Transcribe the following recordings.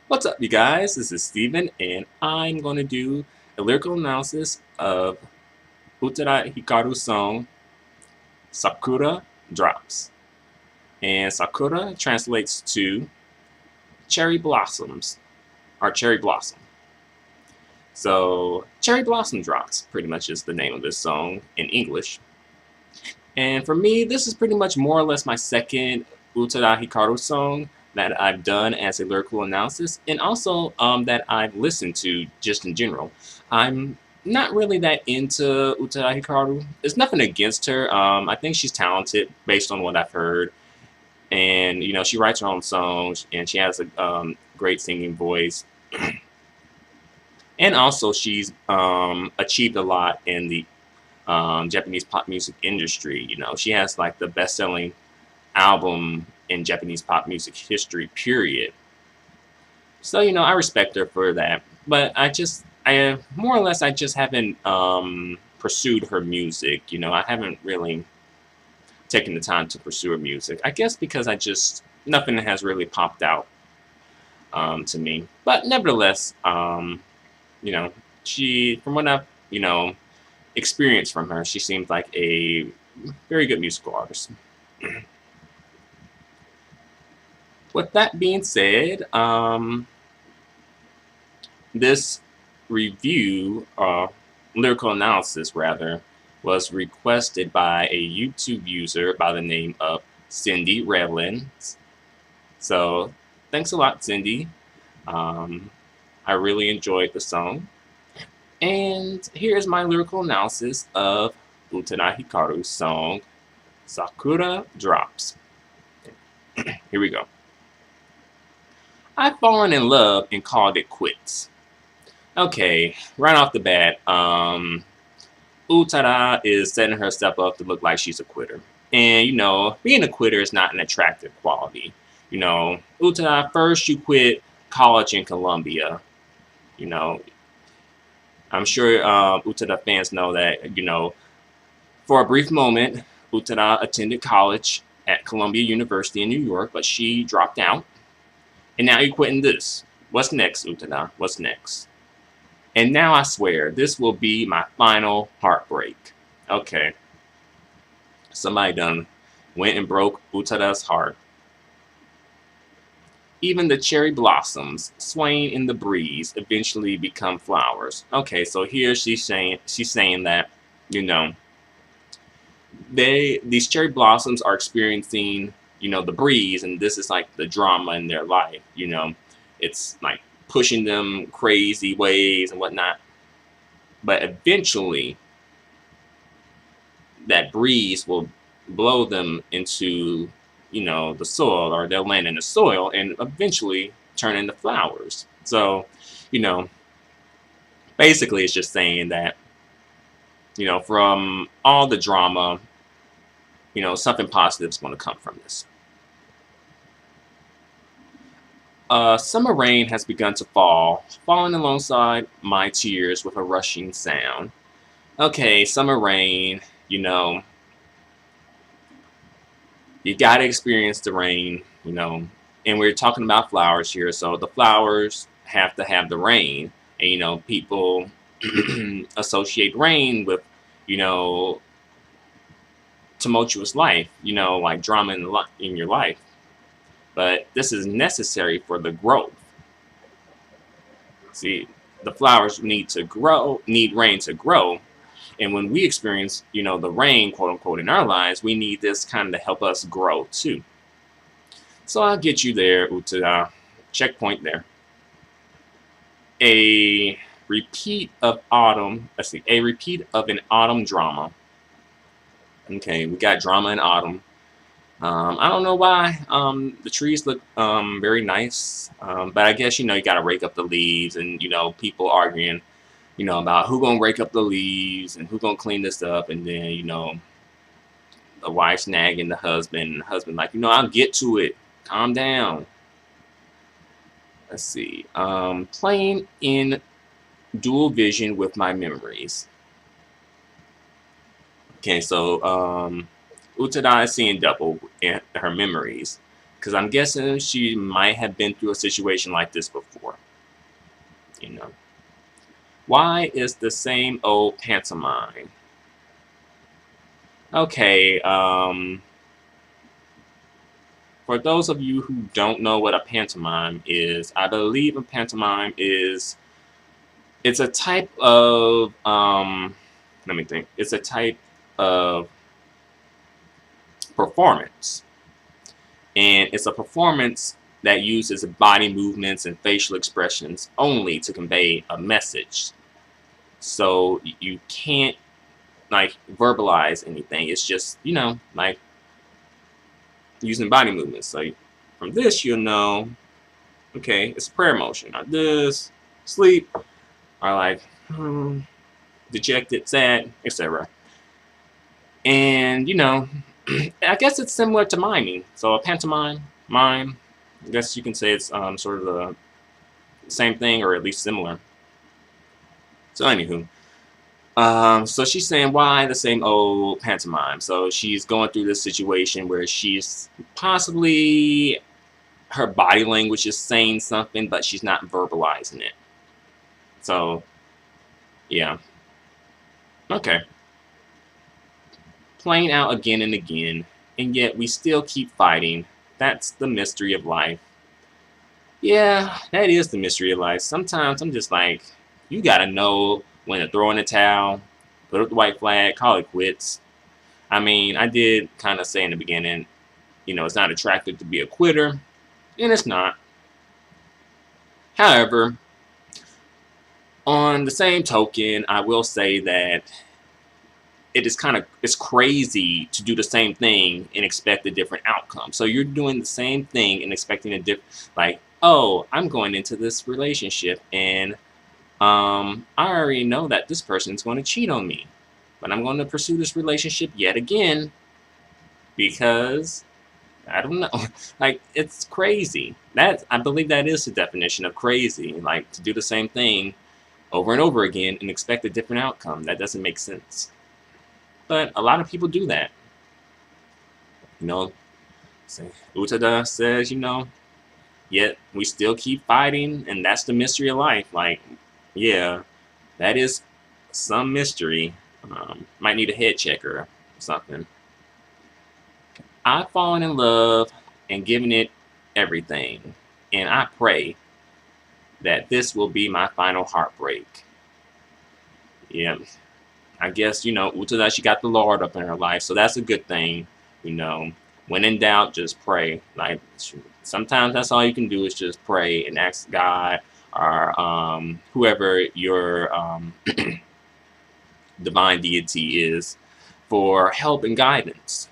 What's up, you guys? This is Steven, and I'm going to do a lyrical analysis of Utada Hikaru's song Sakura Drops. And Sakura translates to cherry blossoms, or cherry blossom. So, cherry blossom drops pretty much is the name of this song in English. And for me, this is pretty much more or less my second Utada Hikaru song that I've done as a lyrical analysis, and also that I've listened to just in general. I'm not really that into Utada Hikaru. There's nothing against her. I think she's talented based on what I've heard, and she writes her own songs, and she has a great singing voice. And also, she's achieved a lot in the Japanese pop music industry. She has like the best-selling album in Japanese pop music history, period. So, I respect her for that. But I more or less, I just haven't pursued her music. I haven't really taken the time to pursue her music. I guess because nothing has really popped out to me. But nevertheless, you know, from what I've, experienced from her, she seems like a very good musical artist. With that being said, this review, lyrical analysis rather, was requested by a YouTube user by the name of Cindy Revlins. So thanks a lot, Cindy. I really enjoyed the song. And here's my lyrical analysis of Utada Hikaru's song, Sakura Drops. Here we go. I've fallen in love and called it quits. Okay, right off the bat, Utada is setting herself up to look like she's a quitter. And, being a quitter is not an attractive quality. Utada, first you quit college in Columbia. You know, I'm sure Utada fans know that, for a brief moment, Utada attended college at Columbia University in New York, but she dropped out. And now you're quitting this. What's next, Utada? What's next? And now I swear, this will be my final heartbreak. Okay. Somebody done went and broke Utada's heart. Even the cherry blossoms, swaying in the breeze, eventually become flowers. Okay, so here she's saying that, these cherry blossoms are experiencing, the breeze, and this is like the drama in their life. It's like pushing them crazy ways and whatnot. But eventually, that breeze will blow them into, the soil, or they'll land in the soil and eventually turn into flowers. So, you know, basically it's just saying that, from all the drama, something positive is going to come from this. Summer rain has begun to fall, falling alongside my tears with a rushing sound. Okay, summer rain, you got to experience the rain, and we're talking about flowers here, so the flowers have to have the rain, and, people associate rain with, you know, tumultuous life, like drama in your life. But this is necessary for the growth. See, the flowers need to grow, need rain to grow. And when we experience, the rain, quote unquote, in our lives, we need this kind of to help us grow too. So I'll get you there, Utada. Checkpoint there. A repeat of autumn, let's see, a repeat of an autumn drama. Okay, we got drama in autumn. I don't know why. The trees look very nice, but I guess you got to rake up the leaves, and people arguing, about who gonna rake up the leaves and who gonna clean this up, and then the wife nagging the husband, and the husband like, I'll get to it. Calm down. Let's see. Playing in dual vision with my memories. Okay, so Utada is seeing double in her memories. Because I'm guessing she might have been through a situation like this before. You know. Why is the same old pantomime? Okay, for those of you who don't know what a pantomime is, I believe a pantomime is it's a type of let me think. It's a type of performance. And it's a performance that uses body movements and facial expressions only to convey a message. So you can't like verbalize anything. It's just, like using body movements. So from this, you'll know, okay, it's a prayer motion. Or this, sleep, or like dejected, sad, etc. And I guess it's similar to miming. So a pantomime, mime, I guess you can say it's sort of the same thing or at least similar. So anywho, so she's saying why the same old pantomime. So she's going through this situation where she's possibly her body language is saying something, but she's not verbalizing it. So yeah, okay. Playing out again and again, and yet we still keep fighting. That's the mystery of life. Yeah, that is the mystery of life. Sometimes I'm just like, you gotta know when to throw in the towel, put up the white flag, call it quits. I mean, I did kind of say in the beginning, it's not attractive to be a quitter, and it's not. However, on the same token, I will say that it's crazy to do the same thing and expect a different outcome. So you're doing the same thing and expecting a different, like, oh, I'm going into this relationship and I already know that this person's going to cheat on me, but I'm going to pursue this relationship yet again because I don't know. Like, it's crazy. I believe that is the definition of crazy. Like, to do the same thing over and over again and expect a different outcome. That doesn't make sense. But a lot of people do that. Utada says, yet we still keep fighting, and that's the mystery of life. Like, yeah, that is some mystery. Might need a head checker or something. I've fallen in love and given it everything, and I pray that this will be my final heartbreak. Yeah, I guess, Utada, she got the Lord up in her life, so that's a good thing. When in doubt, just pray. Like, sometimes that's all you can do is just pray and ask God or whoever your divine deity is for help and guidance.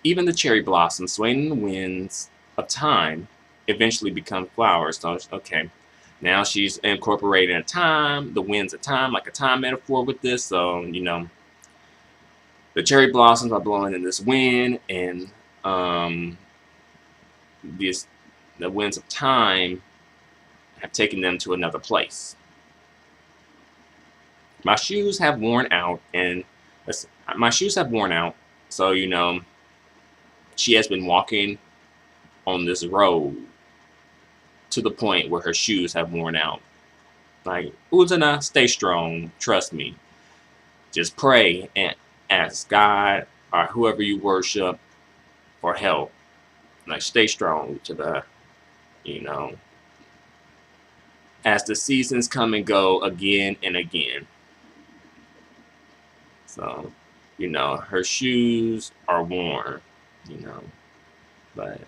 Even the cherry blossoms swaying in the winds of time eventually become flowers. So, okay, now she's incorporating the winds of time, like a time metaphor with this. So, the cherry blossoms are blowing in this wind, and the winds of time have taken them to another place. My shoes have worn out, so she has been walking on this road to the point where her shoes have worn out. Like, Utada, stay strong, trust me. Just pray and ask God or whoever you worship for help. Like, stay strong, Utada. As the seasons come and go again and again. So, her shoes are worn, but,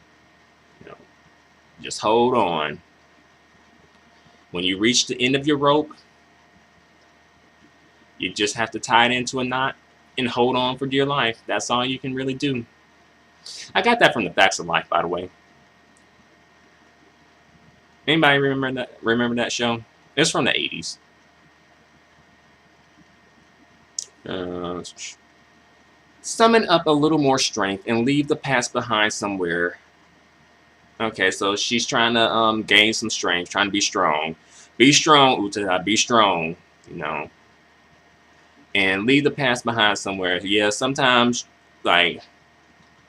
just hold on. When you reach the end of your rope, you just have to tie it into a knot and hold on for dear life. That's all you can really do. I got that from the Facts of Life, by the way. Anybody remember that show? It's from the 80s. Summon up a little more strength and leave the past behind somewhere. Okay, so she's trying to gain some strength, trying to be strong. Be strong, Utada. Be strong, and leave the past behind somewhere. Yeah, sometimes, like,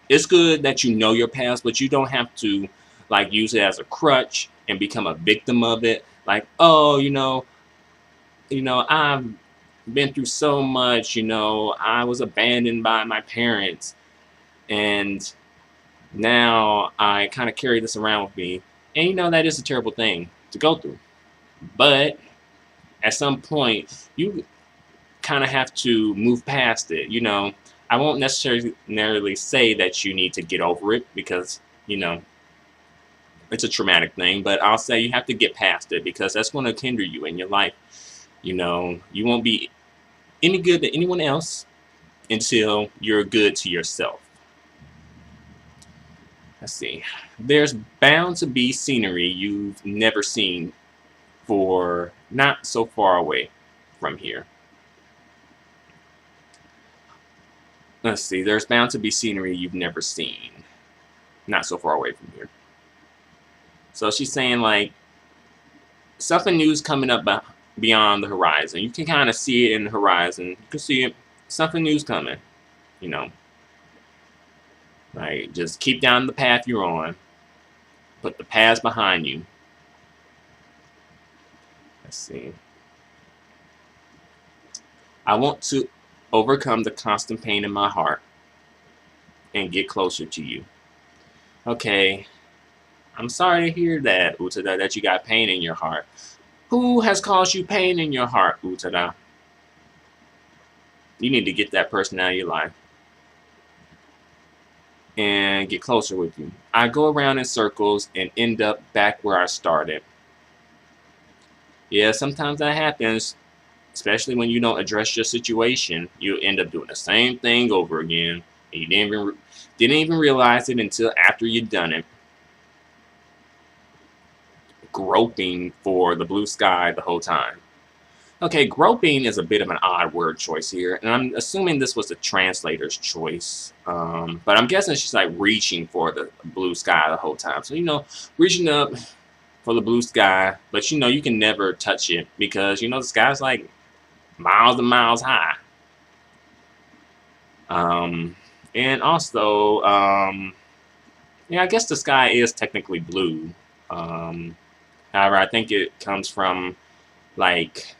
It's good that you know your past, but you don't have to like use it as a crutch and become a victim of it. Like, oh, I've been through so much. I was abandoned by my parents, and now I kind of carry this around with me. And that is a terrible thing to go through. But at some point, you kind of have to move past it. I won't necessarily say that you need to get over it because, you know, it's a traumatic thing, but I'll say you have to get past it because that's going to hinder you in your life. You won't be any good to anyone else until you're good to yourself. Let's see. There's bound to be scenery you've never seen for not so far away from here. Let's see. There's bound to be scenery you've never seen not so far away from here. So she's saying like something new's coming up beyond the horizon. You can kind of see it in the horizon. You can see it. Something new's coming. You know. Like just keep down the path you're on. Put the past behind you. Let's see. I want to overcome the constant pain in my heart and get closer to you. Okay. I'm sorry to hear that, Utada, that you got pain in your heart. Who has caused you pain in your heart, Utada? You need to get that person out of your life and get closer with you. I go around in circles and end up back where I started. Yeah, sometimes that happens, especially when you don't address your situation. You end up doing the same thing over again, and you didn't even realize it until after you've done it. Groping for the blue sky the whole time. Okay, groping is a bit of an odd word choice here, and I'm assuming this was the translator's choice. But I'm guessing she's like reaching for the blue sky the whole time. So, reaching up for the blue sky, but you can never touch it because, the sky's like miles and miles high. And also, yeah, I guess the sky is technically blue. However, I think it comes from like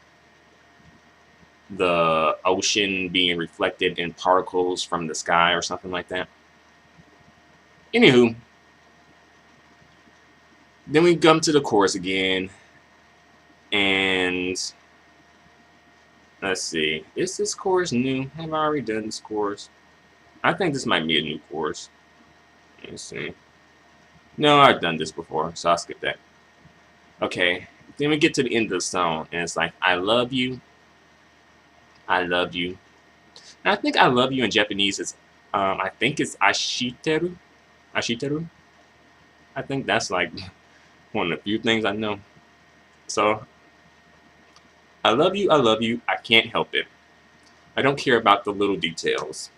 the ocean being reflected in particles from the sky or something like that. Anywho, then we come to the chorus again, and let's see, is this chorus new? Have I already done this chorus? I think this might be a new chorus. Let's see. No, I've done this before, so I'll skip that. Okay, then we get to the end of the song, and it's like, I love you. I love you. And I think I love you in Japanese is, I think it's ashiteru. Ashiteru. I think that's like one of the few things I know. So, I love you, I can't help it. I don't care about the little details.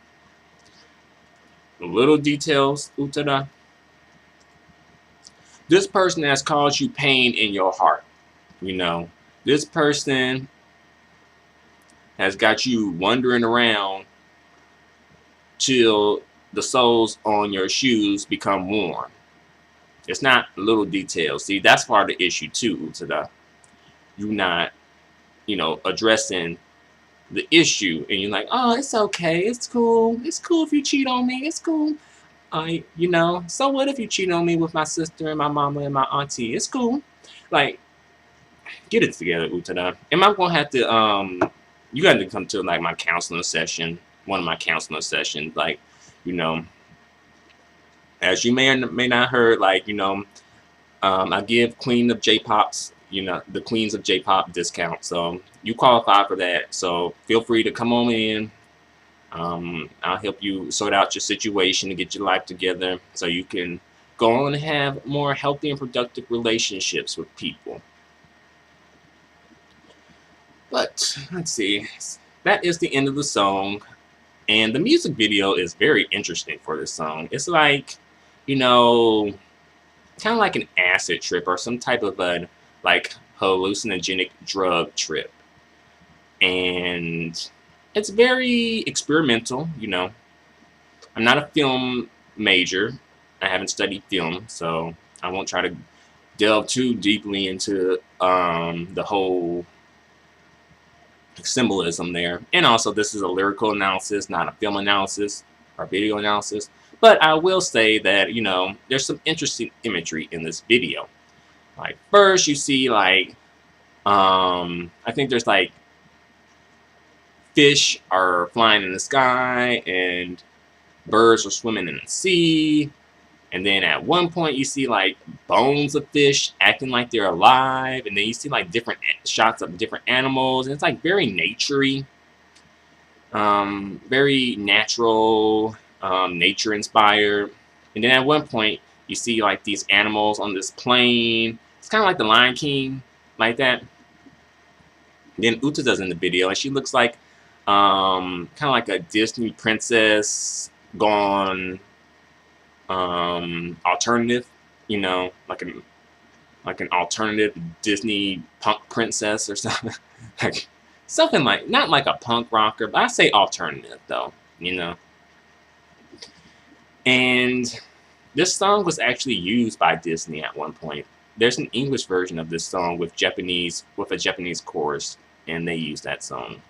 The little details, Utada. This person has caused you pain in your heart. This person has got you wandering around till the soles on your shoes become worn. It's not little details. See, that's part of the issue too, Utada. You're not, addressing the issue, and you're like, oh, it's okay, it's cool if you cheat on me, it's cool. So what if you cheat on me with my sister and my mama and my auntie? It's cool. Like, get it together, Utada. Am I gonna have to you got to come to like my counseling session, one of my counseling sessions, like, as you may or may not heard, like, I give Queen of J-Pop's, the Queens of J-Pop discount, so you qualify for that. So feel free to come on in. I'll help you sort out your situation and get your life together so you can go on and have more healthy and productive relationships with people. But let's see, that is the end of the song, and the music video is very interesting for this song. It's like, kind of like an acid trip or some type of a like hallucinogenic drug trip, and it's very experimental. I'm not a film major. I haven't studied film, so I won't try to delve too deeply into the whole symbolism there. And also, this is a lyrical analysis, not a film analysis or video analysis. But I will say that, you know, there's some interesting imagery in this video. Like, first you see, like, I think there's, like, fish are flying in the sky and birds are swimming in the sea. And then at one point you see like bones of fish acting like they're alive, and then you see like different shots of different animals, and it's like very naturey, very natural, nature inspired. And then at one point you see like these animals on this plane. It's kind of like the Lion King, like that. And then Utada's in the video, and she looks like kind of like a Disney princess gone alternative, you know, like an alternative Disney punk princess or something. Like something like, not like a punk rocker, but I say alternative though, you know. And this song was actually used by Disney at one point. There's an English version of this song with a Japanese chorus, and they used that song.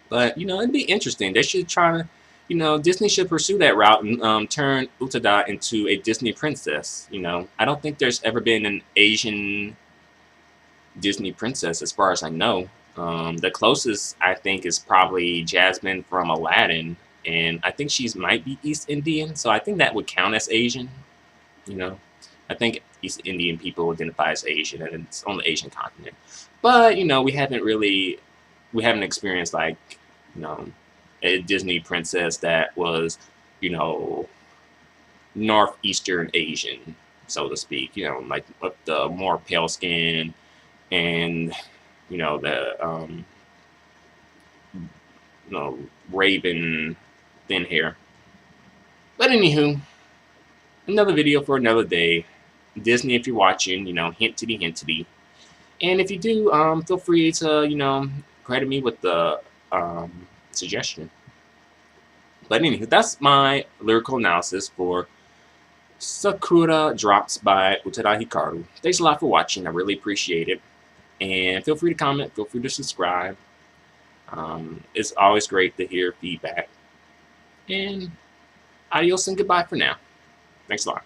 But you know, it'd be interesting. They should try to, you know, Disney should pursue that route and turn Utada into a Disney princess. You know, I don't think there's ever been an Asian Disney princess, as far as I know. The closest I think is probably Jasmine from Aladdin, and I think she's might be East Indian, so I think that would count as Asian. You know, I think East Indian people identify as Asian, and it's on the Asian continent. But you know, we haven't experienced like, you know, a Disney princess that was, you know, northeastern Asian, so to speak. You know, like with the more pale skin and, you know, the you know, raven thin hair. But anywho, another video for another day. Disney, if you're watching, you know, hintity hintity. And if you do, feel free to, you know, credit me with the suggestion. But anyway, that's my lyrical analysis for Sakura Drops by Utada Hikaru. Thanks a lot for watching. I really appreciate it. And feel free to comment. Feel free to subscribe. It's always great to hear feedback. And adios and goodbye for now. Thanks a lot.